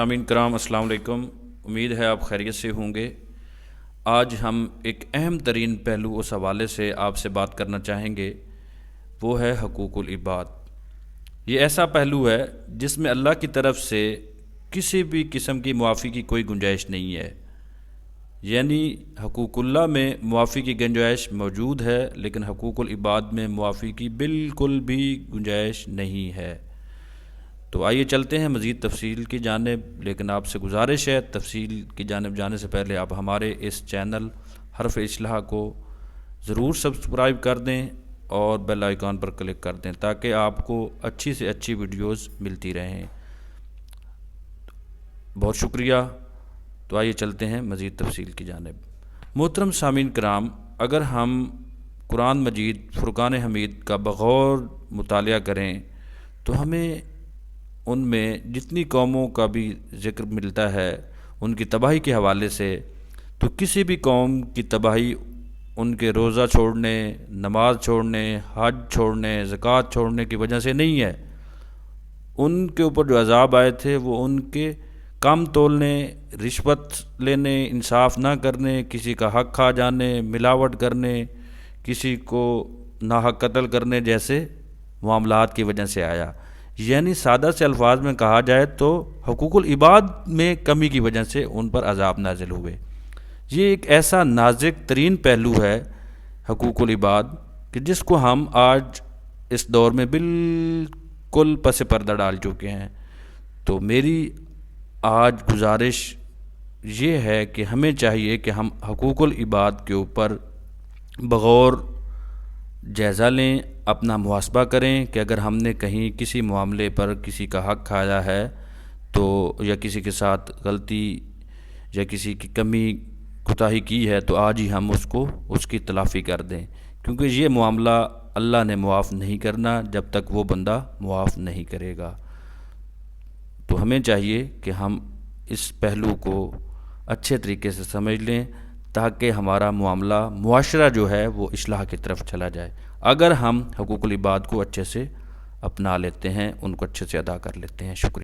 سامعین کرام السلام علیکم، امید ہے آپ خیریت سے ہوں گے۔ آج ہم ایک اہم ترین پہلو اس حوالے سے آپ سے بات کرنا چاہیں گے، وہ ہے حقوق العباد۔ یہ ایسا پہلو ہے جس میں اللہ کی طرف سے کسی بھی قسم کی معافی کی کوئی گنجائش نہیں ہے، یعنی حقوق اللہ میں معافی کی گنجائش موجود ہے، لیکن حقوق العباد میں معافی کی بالکل بھی گنجائش نہیں ہے۔ تو آئیے چلتے ہیں مزید تفصیل کی جانب، لیکن آپ سے گزارش ہے تفصیل کی جانب جانے سے پہلے آپ ہمارے اس چینل حرف اصلاح کو ضرور سبسکرائب کر دیں اور بیل آئیکن پر کلک کر دیں تاکہ آپ کو اچھی سے اچھی ویڈیوز ملتی رہیں۔ بہت شکریہ۔ تو آئیے چلتے ہیں مزید تفصیل کی جانب۔ محترم سامعین کرام، اگر ہم قرآن مجید فرقان حمید کا بغور مطالعہ کریں تو ہمیں ان میں جتنی قوموں کا بھی ذکر ملتا ہے ان کی تباہی کے حوالے سے، تو کسی بھی قوم کی تباہی ان کے روزہ چھوڑنے، نماز چھوڑنے، حج چھوڑنے، زکوٰۃ چھوڑنے کی وجہ سے نہیں ہے۔ ان کے اوپر جو عذاب آئے تھے وہ ان کے کم تولنے، رشوت لینے، انصاف نہ کرنے، کسی کا حق کھا جانے، ملاوٹ کرنے، کسی کو ناحق قتل کرنے جیسے معاملات کی وجہ سے آیا۔ یعنی سادہ سے الفاظ میں کہا جائے تو حقوق العباد میں کمی کی وجہ سے ان پر عذاب نازل ہوئے۔ یہ ایک ایسا نازک ترین پہلو ہے حقوق العباد کہ جس کو ہم آج اس دور میں بالکل پس پردہ ڈال چکے ہیں۔ تو میری آج گزارش یہ ہے کہ ہمیں چاہیے کہ ہم حقوق العباد کے اوپر بغور جائزہ لیں، اپنا محاسبہ کریں کہ اگر ہم نے کہیں کسی معاملے پر کسی کا حق کھایا ہے تو یا کسی کے ساتھ غلطی یا کسی کی کمی کوتاہی کی ہے تو آج ہی ہم اس کی تلافی کر دیں، کیونکہ یہ معاملہ اللہ نے معاف نہیں کرنا جب تک وہ بندہ معاف نہیں کرے گا۔ تو ہمیں چاہیے کہ ہم اس پہلو کو اچھے طریقے سے سمجھ لیں تاکہ ہمارا معاملہ معاشرہ جو ہے وہ اصلاح کی طرف چلا جائے۔ اگر ہم حقوق العباد کو اچھے سے اپنا لیتے ہیں، ان کو اچھے سے ادا کر لیتے ہیں۔ شکریہ۔